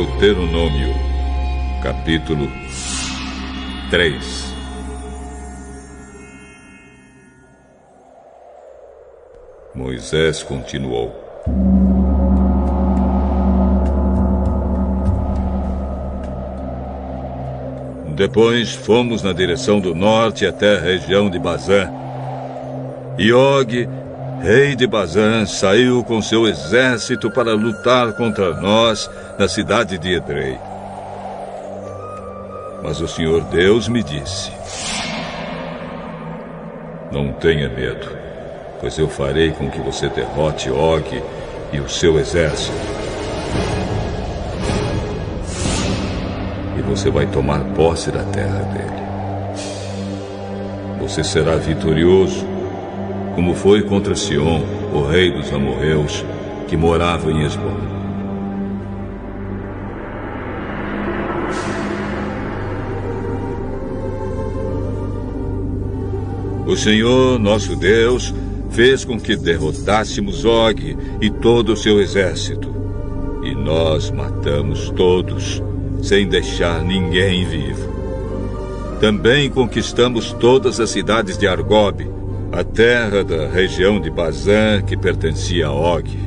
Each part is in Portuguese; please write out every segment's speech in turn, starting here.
Deuteronômio, capítulo 3. Moisés continuou: Depois fomos na direção do norte até a região de Bazã. E Og, rei de Bazã, saiu com seu exército para lutar contra nós na cidade de Edrei. Mas o Senhor Deus me disse: Não tenha medo, pois eu farei com que você derrote Og e o seu exército. E você vai tomar posse da terra dele. Você será vitorioso, como foi contra Sion, o rei dos amorreus, que morava em Hesbom. O Senhor, nosso Deus, fez com que derrotássemos Og e todo o seu exército. E nós matamos todos, sem deixar ninguém vivo. Também conquistamos todas as cidades de Argob, a terra da região de Bazã que pertencia a Og.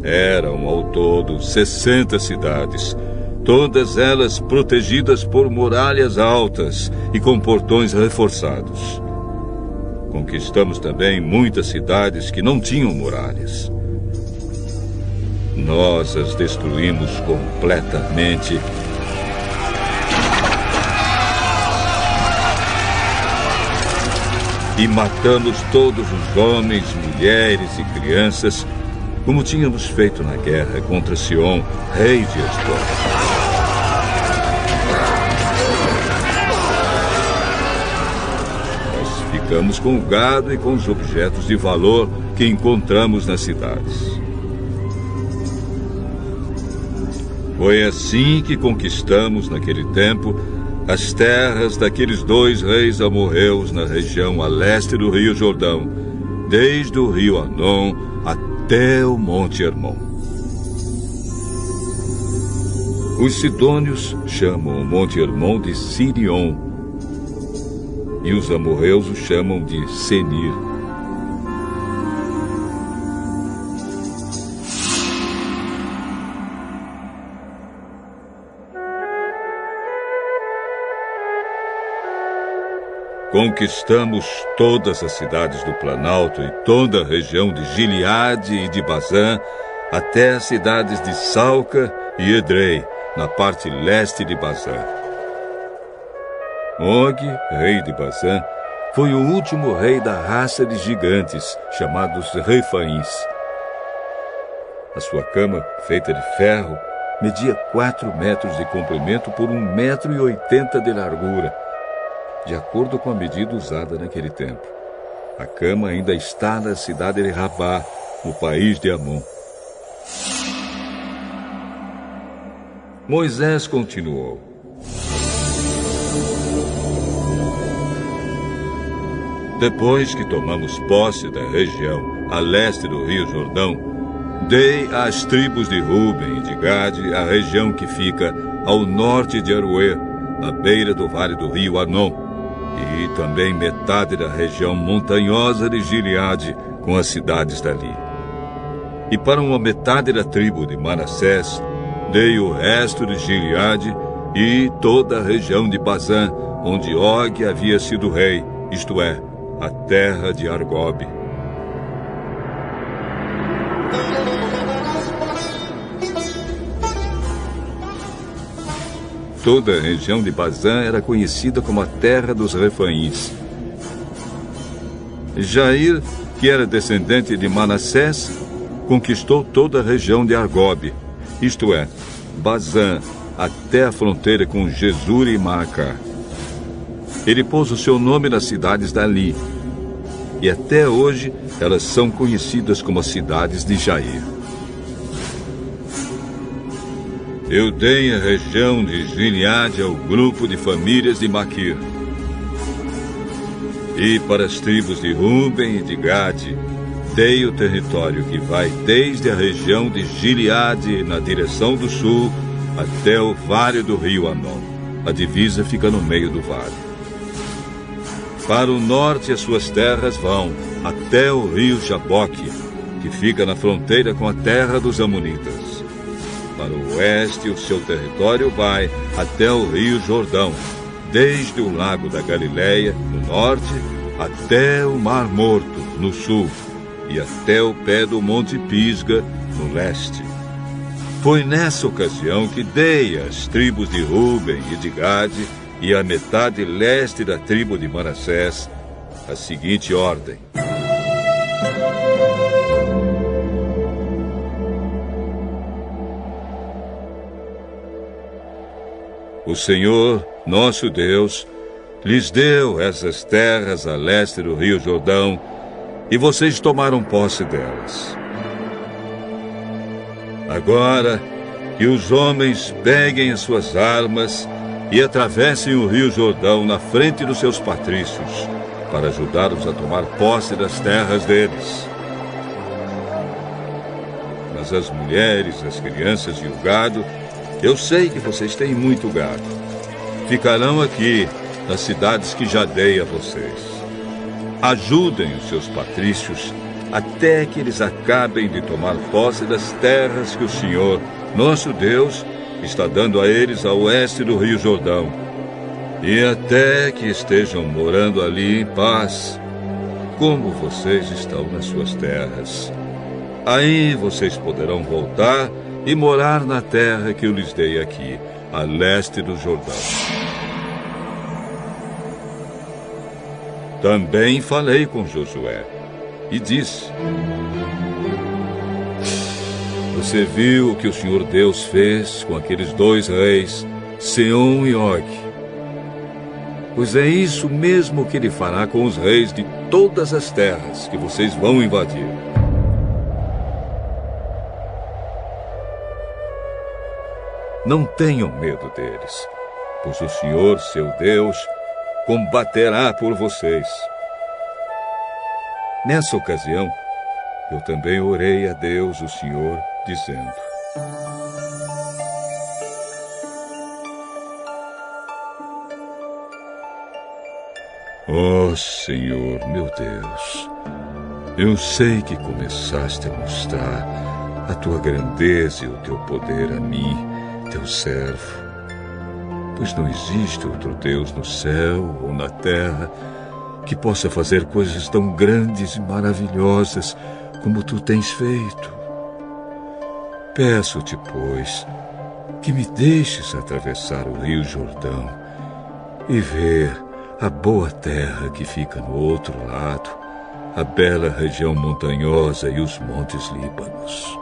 Eram ao todo 60 cidades, todas elas protegidas por muralhas altas e com portões reforçados. Conquistamos também muitas cidades que não tinham muralhas. Nós as destruímos completamente e matamos todos os homens, mulheres e crianças, como tínhamos feito na guerra contra Sion, rei de Hesbom. Nós ficamos com o gado e com os objetos de valor que encontramos nas cidades. Foi assim que conquistamos, naquele tempo, as terras daqueles 2 reis amorreus na região a leste do rio Jordão, desde o rio Arnon até o Monte Hermon. Os sidônios chamam o Monte Hermon de Sirion, e os amorreus o chamam de Senir. Conquistamos todas as cidades do Planalto e toda a região de Gileade e de Bazã, até as cidades de Salca e Edrei, na parte leste de Bazã. Og, rei de Bazã, foi o último rei da raça de gigantes, chamados Refaíns. A sua cama, feita de ferro, media 4 metros de comprimento por 1,80 m de largura, de acordo com a medida usada naquele tempo. A cama ainda está na cidade de Rabá, no país de Amon. Moisés continuou: Depois que tomamos posse da região a leste do rio Jordão, dei às tribos de Ruben e de Gade a região que fica ao norte de Aroer, à beira do vale do rio Arnon, e também metade da região montanhosa de Gileade, com as cidades dali. E para uma metade da tribo de Manassés, dei o resto de Gileade e toda a região de Bazã, onde Og havia sido rei, isto é, a terra de Argob. Toda a região de Bazã era conhecida como a terra dos Refaíns. Jair, que era descendente de Manassés, conquistou toda a região de Argob, isto é, Bazã, até a fronteira com Jesur e Maacá. Ele pôs o seu nome nas cidades dali, e até hoje elas são conhecidas como as cidades de Jair. Eu dei a região de Gileade ao grupo de famílias de Maquir. E para as tribos de Ruben e de Gade, Dei o território que vai desde a região de Gileade, na direção do sul, até o vale do rio Anon. A divisa fica no meio do vale. Para o norte, as suas terras vão até o rio Jaboque, que fica na fronteira com a terra dos Amonitas. Para o oeste, o seu território vai até o rio Jordão, desde o lago da Galileia, no norte, até o Mar Morto, no sul, e até o pé do Monte Pisga, no leste. Foi nessa ocasião que dei às tribos de Ruben e de Gade e à metade leste da tribo de Manassés a seguinte ordem: o Senhor, nosso Deus, lhes deu essas terras a leste do rio Jordão, e vocês tomaram posse delas. Agora, que os homens peguem as suas armas e atravessem o rio Jordão na frente dos seus patrícios, para ajudá-los a tomar posse das terras deles. Mas as mulheres, as crianças e o gado, eu sei que vocês têm muito gado, ficarão aqui, nas cidades que já dei a vocês. Ajudem os seus patrícios até que eles acabem de tomar posse das terras que o Senhor, nosso Deus, está dando a eles a oeste do rio Jordão, e até que estejam morando ali em paz, como vocês estão nas suas terras. Aí vocês poderão voltar e morar na terra que eu lhes dei aqui, a leste do Jordão. Também falei com Josué e disse: você viu o que o Senhor Deus fez com aqueles dois reis, Seom e Og. Pois é isso mesmo que ele fará com os reis de todas as terras que vocês vão invadir. Não tenham medo deles, pois o Senhor, seu Deus, combaterá por vocês. Nessa ocasião, eu também orei a Deus, o Senhor, dizendo: ó Senhor, meu Deus, eu sei que começaste a mostrar a tua grandeza e o teu poder a mim, teu servo, pois não existe outro Deus no céu ou na terra que possa fazer coisas tão grandes e maravilhosas como tu tens feito. Peço-te, pois, que me deixes atravessar o rio Jordão e ver a boa terra que fica no outro lado, a bela região montanhosa e os montes Líbanos.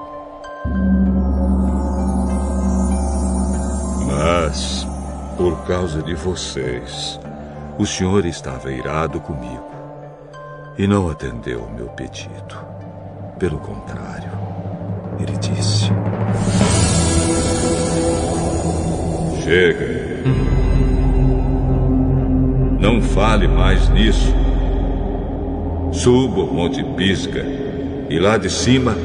Mas, por causa de vocês, o Senhor estava irado comigo e não atendeu ao meu pedido. Pelo contrário, ele disse: chega. Não fale mais nisso. Suba o Monte Pisga e lá de cima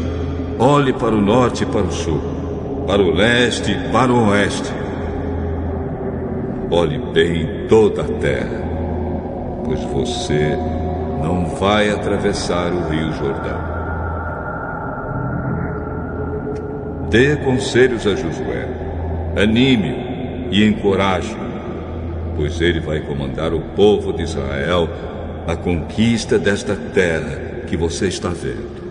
olhe para o norte e para o sul, para o leste e para o oeste. Olhe bem toda a terra, pois você não vai atravessar o rio Jordão. Dê conselhos a Josué, anime-o e encoraje-o, pois ele vai comandar o povo de Israel na conquista desta terra que você está vendo.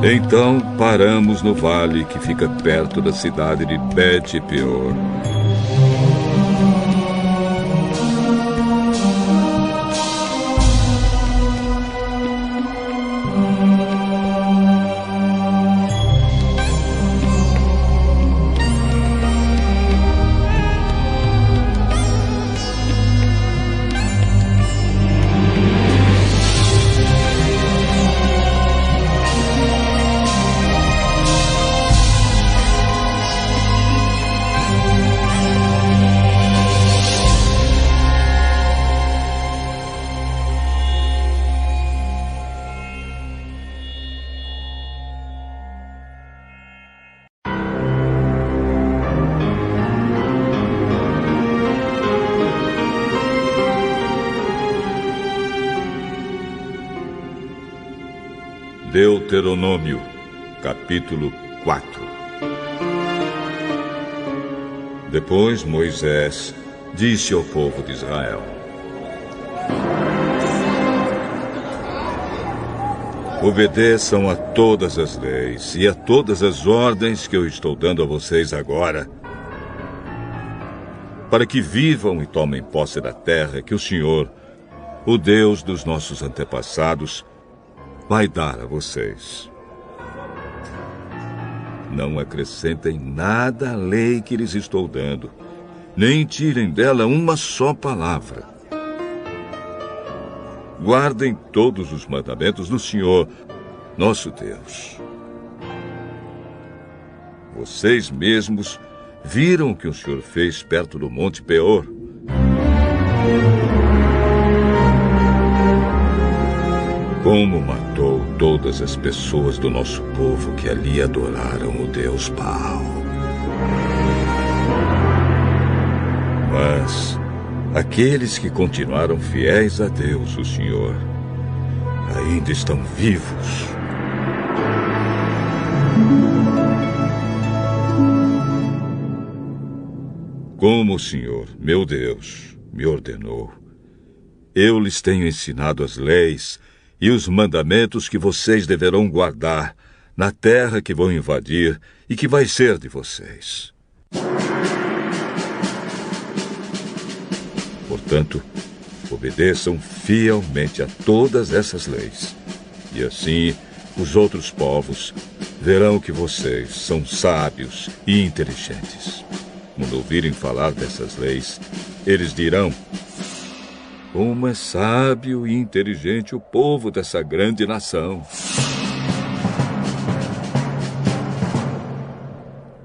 Então paramos no vale que fica perto da cidade de Bet-peor. Deuteronômio, capítulo 4. Depois Moisés disse ao povo de Israel: obedeçam a todas as leis e a todas as ordens que eu estou dando a vocês agora, para que vivam e tomem posse da terra que o Senhor, o Deus dos nossos antepassados, vai dar a vocês. Não acrescentem nada à lei que lhes estou dando, nem tirem dela uma só palavra. Guardem todos os mandamentos do Senhor, nosso Deus. Vocês mesmos viram o que o Senhor fez perto do Monte Peor. Como matou todas as pessoas do nosso povo que ali adoraram o Deus Baal. Mas aqueles que continuaram fiéis a Deus, o Senhor, ainda estão vivos. Como o Senhor, meu Deus, me ordenou, eu lhes tenho ensinado as leis e os mandamentos que vocês deverão guardar na terra que vão invadir e que vai ser de vocês. Portanto, obedeçam fielmente a todas essas leis. E assim, os outros povos verão que vocês são sábios e inteligentes. Quando ouvirem falar dessas leis, eles dirão: como é sábio e inteligente o povo dessa grande nação.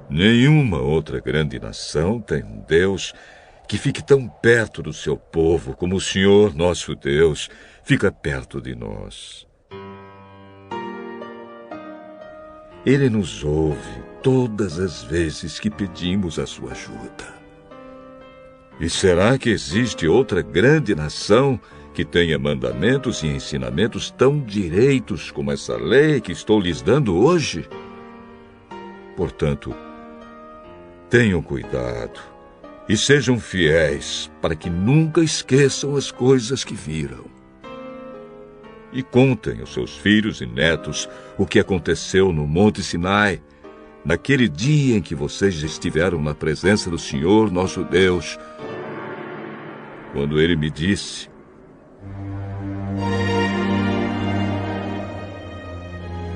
Nenhuma outra grande nação tem um Deus que fique tão perto do seu povo como o Senhor, nosso Deus, fica perto de nós. Ele nos ouve todas as vezes que pedimos a sua ajuda. E será que existe outra grande nação que tenha mandamentos e ensinamentos tão direitos como essa lei que estou lhes dando hoje? Portanto, tenham cuidado e sejam fiéis para que nunca esqueçam as coisas que viram. E contem aos seus filhos e netos o que aconteceu no Monte Sinai, naquele dia em que vocês estiveram na presença do Senhor, nosso Deus, quando Ele me disse: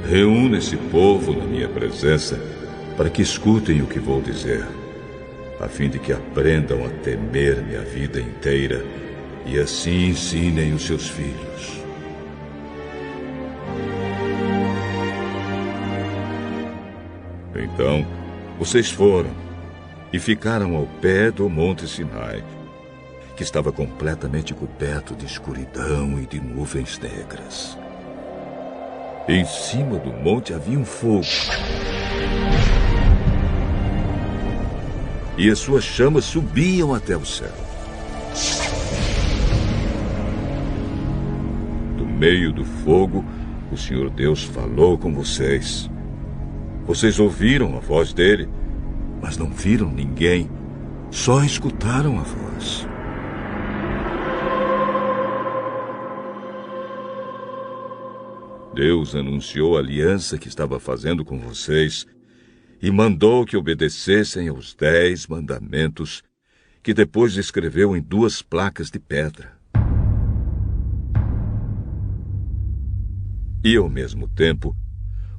reúna esse povo na minha presença para que escutem o que vou dizer, a fim de que aprendam a temer-me a vida inteira e assim ensinem os seus filhos. Então, vocês foram e ficaram ao pé do Monte Sinai, que estava completamente coberto de escuridão e de nuvens negras. Em cima do monte havia um fogo, e as suas chamas subiam até o céu. Do meio do fogo, o Senhor Deus falou com vocês. Vocês ouviram a voz dele, mas não viram ninguém, só escutaram a voz. Deus anunciou a aliança que estava fazendo com vocês e mandou que obedecessem aos 10 mandamentos que depois escreveu em 2 placas de pedra. E, ao mesmo tempo,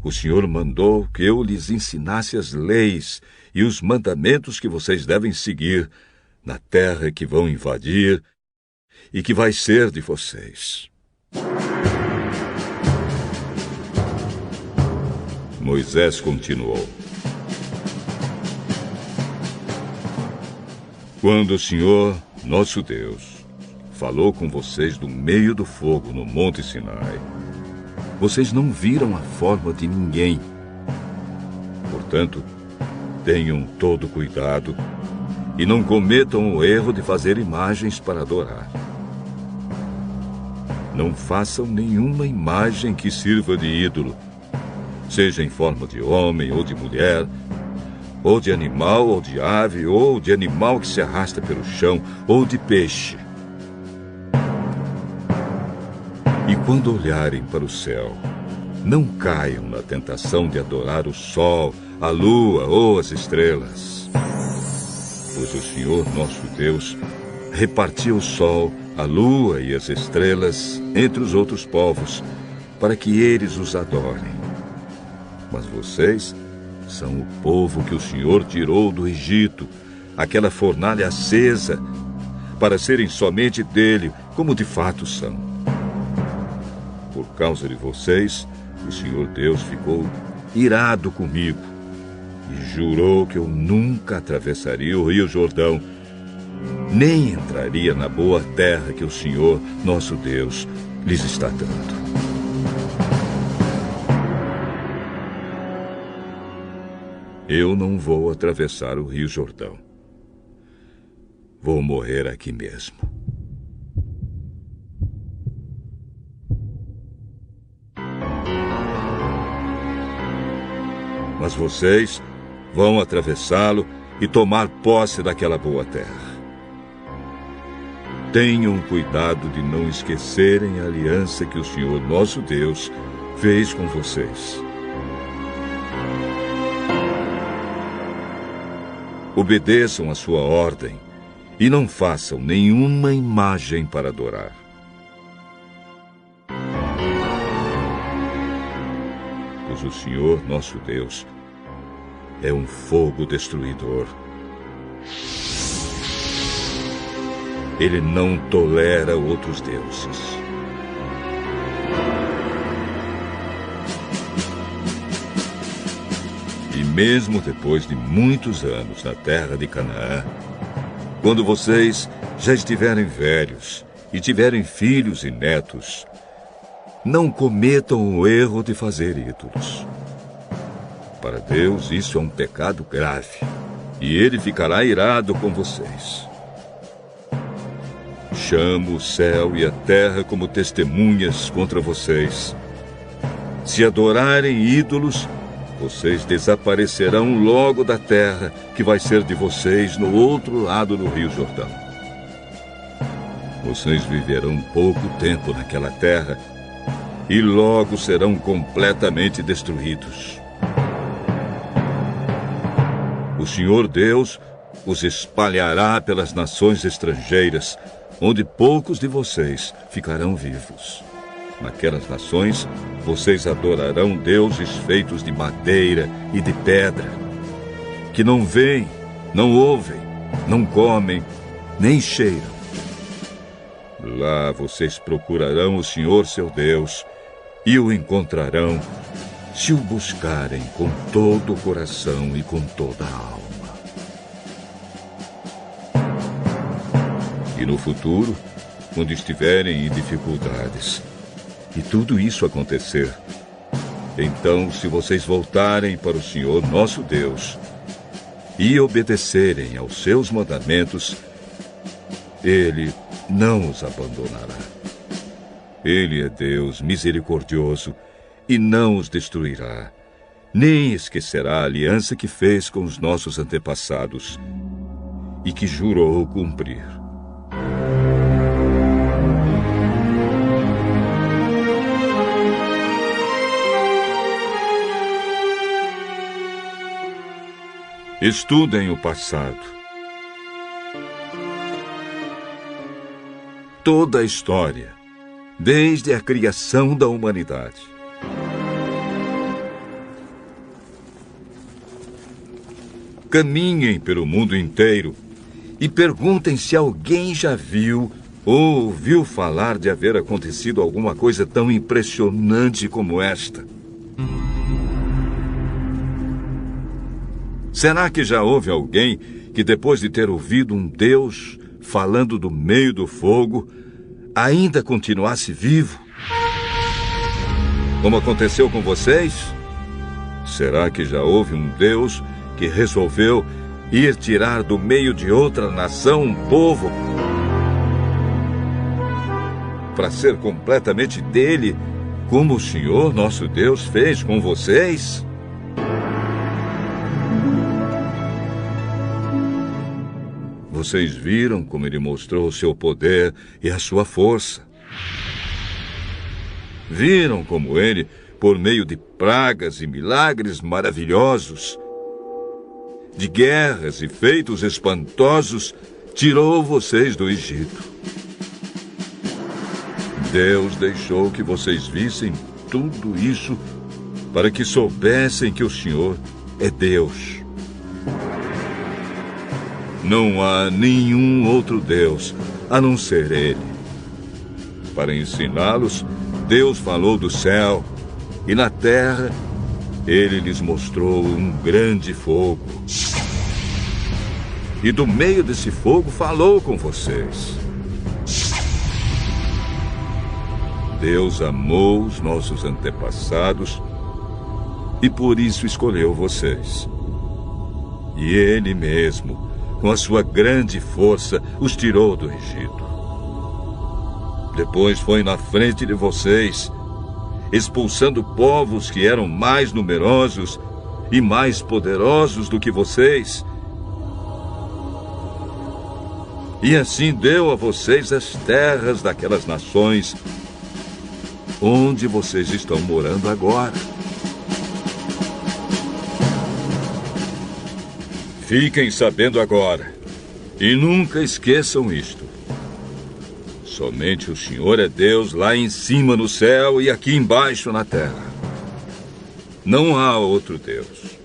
o Senhor mandou que eu lhes ensinasse as leis e os mandamentos que vocês devem seguir na terra que vão invadir e que vai ser de vocês. Moisés continuou: quando o Senhor, nosso Deus, falou com vocês do meio do fogo no Monte Sinai, vocês não viram a forma de ninguém. Portanto, tenham todo cuidado e não cometam o erro de fazer imagens para adorar. Não façam nenhuma imagem que sirva de ídolo, seja em forma de homem ou de mulher, ou de animal ou de ave, ou de animal que se arrasta pelo chão, ou de peixe. E quando olharem para o céu, não caiam na tentação de adorar o sol, a lua ou as estrelas. Pois o Senhor nosso Deus repartiu o sol, a lua e as estrelas entre os outros povos, para que eles os adorem. Mas vocês são o povo que o Senhor tirou do Egito, aquela fornalha acesa, para serem somente dele, como de fato são. Por causa de vocês, o Senhor Deus ficou irado comigo e jurou que eu nunca atravessaria o Rio Jordão, nem entraria na boa terra que o Senhor, nosso Deus, lhes está dando. Eu não vou atravessar o Rio Jordão. Vou morrer aqui mesmo. Mas vocês vão atravessá-lo e tomar posse daquela boa terra. Tenham cuidado de não esquecerem a aliança que o Senhor nosso Deus fez com vocês. Obedeçam a sua ordem e não façam nenhuma imagem para adorar. Pois o Senhor nosso Deus é um fogo destruidor. Ele não tolera outros deuses. E mesmo depois de muitos anos na terra de Canaã, quando vocês já estiverem velhos e tiverem filhos e netos, não cometam o erro de fazer ídolos. Para Deus isso é um pecado grave, e Ele ficará irado com vocês. Chamo o céu e a terra como testemunhas contra vocês. Se adorarem ídolos, vocês desaparecerão logo da terra que vai ser de vocês no outro lado do Rio Jordão. Vocês viverão pouco tempo naquela terra e logo serão completamente destruídos. O Senhor Deus os espalhará pelas nações estrangeiras, onde poucos de vocês ficarão vivos. Naquelas nações, vocês adorarão deuses feitos de madeira e de pedra, que não veem, não ouvem, não comem, nem cheiram. Lá vocês procurarão o Senhor seu Deus e o encontrarão se o buscarem com todo o coração e com toda a alma. E no futuro, quando estiverem em dificuldades, e tudo isso acontecer, então, se vocês voltarem para o Senhor nosso Deus e obedecerem aos seus mandamentos, Ele não os abandonará. Ele é Deus misericordioso e não os destruirá, nem esquecerá a aliança que fez com os nossos antepassados e que jurou cumprir. Estudem o passado. Toda a história, desde a criação da humanidade. Caminhem pelo mundo inteiro e perguntem se alguém já viu ou ouviu falar de haver acontecido alguma coisa tão impressionante como esta. Será que já houve alguém que, depois de ter ouvido um Deus falando do meio do fogo, ainda continuasse vivo? Como aconteceu com vocês? Será que já houve um Deus que resolveu ir tirar do meio de outra nação um povo para ser completamente dele como o Senhor, nosso Deus, fez com vocês? Vocês viram como ele mostrou o seu poder e a sua força. Viram como ele, por meio de pragas e milagres maravilhosos, de guerras e feitos espantosos, tirou vocês do Egito. Deus deixou que vocês vissem tudo isso para que soubessem que o Senhor é Deus. Não há nenhum outro Deus a não ser Ele. Para ensiná-los, Deus falou do céu, e na terra Ele lhes mostrou um grande fogo. E do meio desse fogo falou com vocês. Deus amou os nossos antepassados e por isso escolheu vocês. E Ele mesmo, com a sua grande força, os tirou do Egito. Depois foi na frente de vocês, expulsando povos que eram mais numerosos e mais poderosos do que vocês. E assim deu a vocês as terras daquelas nações onde vocês estão morando agora. Fiquem sabendo agora, e nunca esqueçam isto. Somente o Senhor é Deus lá em cima no céu e aqui embaixo na terra. Não há outro Deus.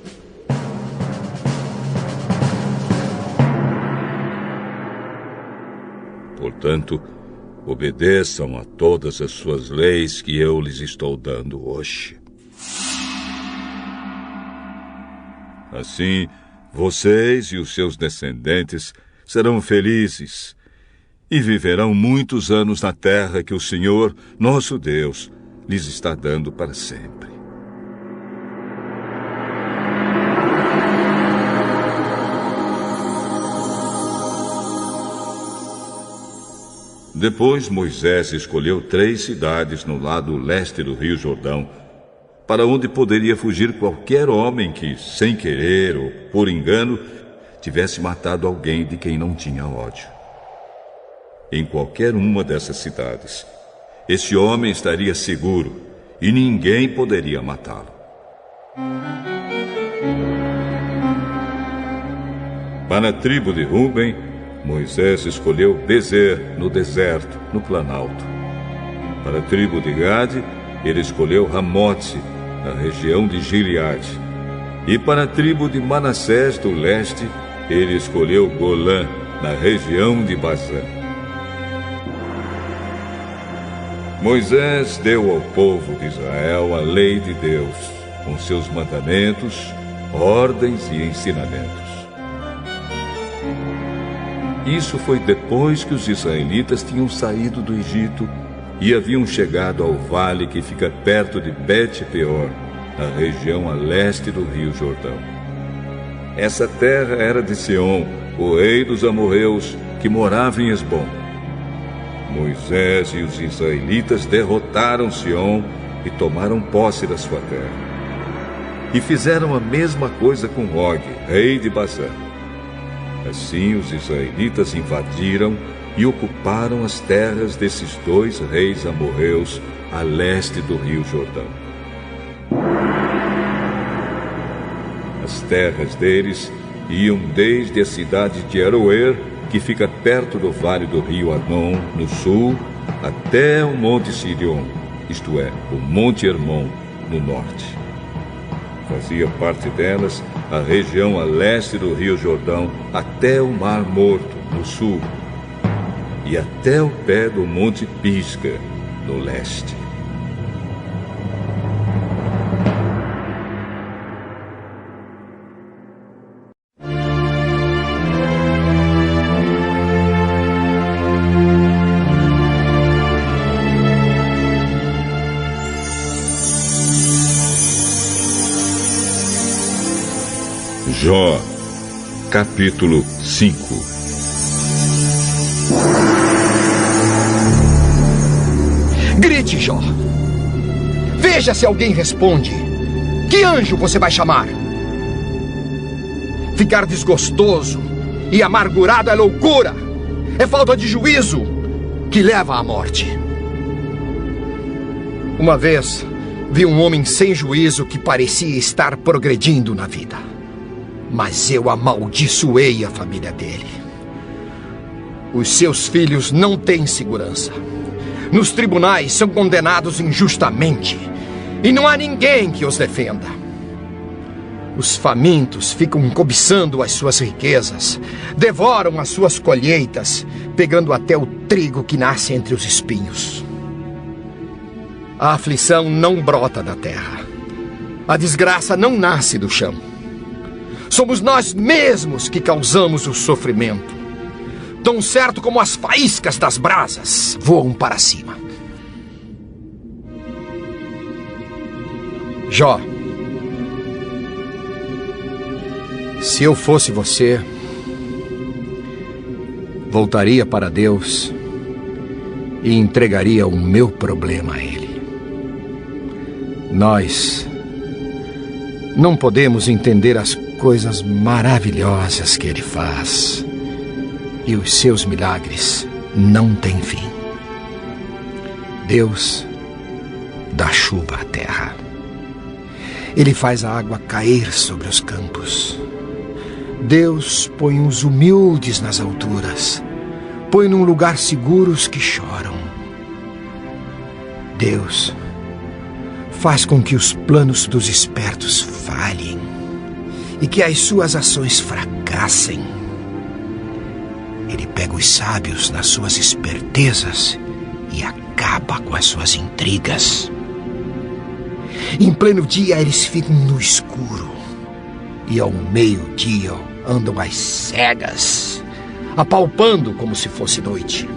Portanto, obedeçam a todas as suas leis que eu lhes estou dando hoje. Assim, vocês e os seus descendentes serão felizes e viverão muitos anos na terra que o Senhor, nosso Deus, lhes está dando para sempre. Depois Moisés escolheu 3 cidades no lado leste do Rio Jordão, para onde poderia fugir qualquer homem que, sem querer ou por engano, tivesse matado alguém de quem não tinha ódio. Em qualquer uma dessas cidades, esse homem estaria seguro e ninguém poderia matá-lo. Para a tribo de Ruben, Moisés escolheu Bezer, no deserto, no planalto. Para a tribo de Gade, ele escolheu Ramote, na região de Gileade. E para a tribo de Manassés, do leste, ele escolheu Golã, na região de Bazã. Moisés deu ao povo de Israel a lei de Deus, com seus mandamentos, ordens e ensinamentos. Isso foi depois que os israelitas tinham saído do Egito e haviam chegado ao vale que fica perto de Bet-peor, na região a leste do Rio Jordão. Essa terra era de Seom, o rei dos amorreus, que morava em Esbom. Moisés e os israelitas derrotaram Seom e tomaram posse da sua terra. E fizeram a mesma coisa com Og, rei de Bazã. Assim, os israelitas invadiram e ocuparam as terras desses 2 reis amorreus a leste do Rio Jordão. As terras deles iam desde a cidade de Aroer, que fica perto do vale do rio Arnon, no sul, até o Monte Sirion, isto é, o Monte Hermon, no norte. Fazia parte delas a região a leste do Rio Jordão, até o Mar Morto, no sul, e até o pé do Monte Pisga, no leste. Jó, capítulo 5. Grite, Jó! Veja se alguém responde. Que anjo você vai chamar? Ficar desgostoso e amargurado é loucura. É falta de juízo que leva à morte. Uma vez, vi um homem sem juízo que parecia estar progredindo na vida. Mas eu amaldiçoei a família dele. Os seus filhos não têm segurança. Nos tribunais são condenados injustamente. E não há ninguém que os defenda. Os famintos ficam cobiçando as suas riquezas. Devoram as suas colheitas, pegando até o trigo que nasce entre os espinhos. A aflição não brota da terra. A desgraça não nasce do chão. Somos nós mesmos que causamos o sofrimento. Tão certo como as faíscas das brasas voam para cima. Jó, se eu fosse você, voltaria para Deus e entregaria o meu problema a Ele. Nós não podemos entender as coisas maravilhosas que Ele faz, e os seus milagres não têm fim. Deus dá chuva à terra. Ele faz a água cair sobre os campos. Deus põe os humildes nas alturas. Põe num lugar seguro os que choram. Deus faz com que os planos dos espertos falhem e que as suas ações fracassem. Ele pega os sábios nas suas espertezas e acaba com as suas intrigas. Em pleno dia eles ficam no escuro, e ao meio-dia andam às cegas, apalpando como se fosse noite.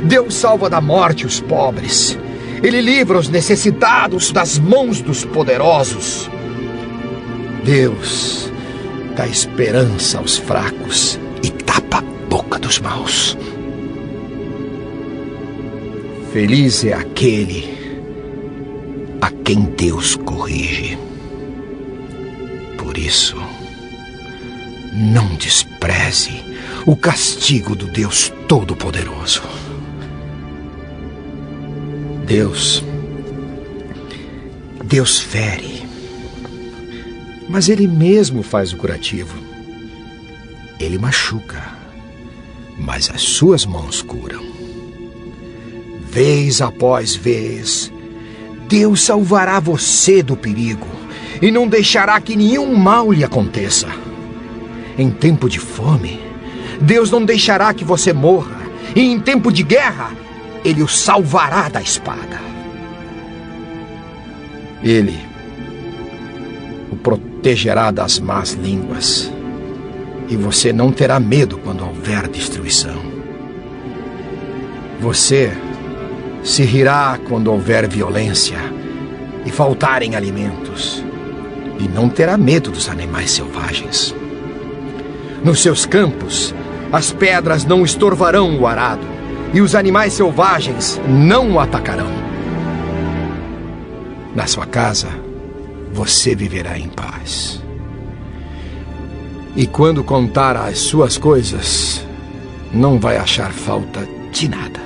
Deus salva da morte os pobres. Ele livra os necessitados das mãos dos poderosos. Deus dá esperança aos fracos e tapa a boca dos maus. Feliz é aquele a quem Deus corrige. Por isso, não despreze o castigo do Deus Todo-Poderoso. Deus fere, mas Ele mesmo faz o curativo. Ele machuca, mas as suas mãos curam. Vez após vez, Deus salvará você do perigo e não deixará que nenhum mal lhe aconteça. Em tempo de fome, Deus não deixará que você morra, e em tempo de guerra, Ele o salvará da espada. Ele o protegerá das más línguas, e você não terá medo quando houver destruição. Você se rirá quando houver violência e faltarem alimentos, e não terá medo dos animais selvagens. Nos seus campos, as pedras não estorvarão o arado, e os animais selvagens não o atacarão. Na sua casa, você viverá em paz. E quando contar as suas coisas, não vai achar falta de nada.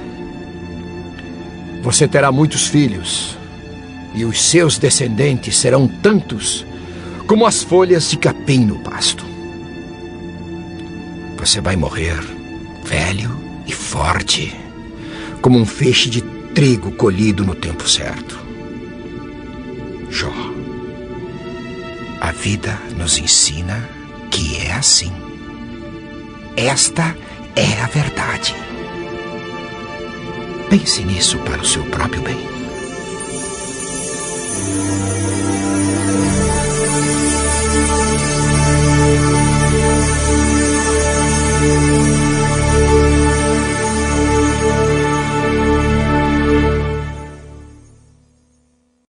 Você terá muitos filhos, e os seus descendentes serão tantos como as folhas de capim no pasto. Você vai morrer velho e forte, como um feixe de trigo colhido no tempo certo. Jó, a vida nos ensina que é assim. Esta é a verdade. Pense nisso para o seu próprio bem.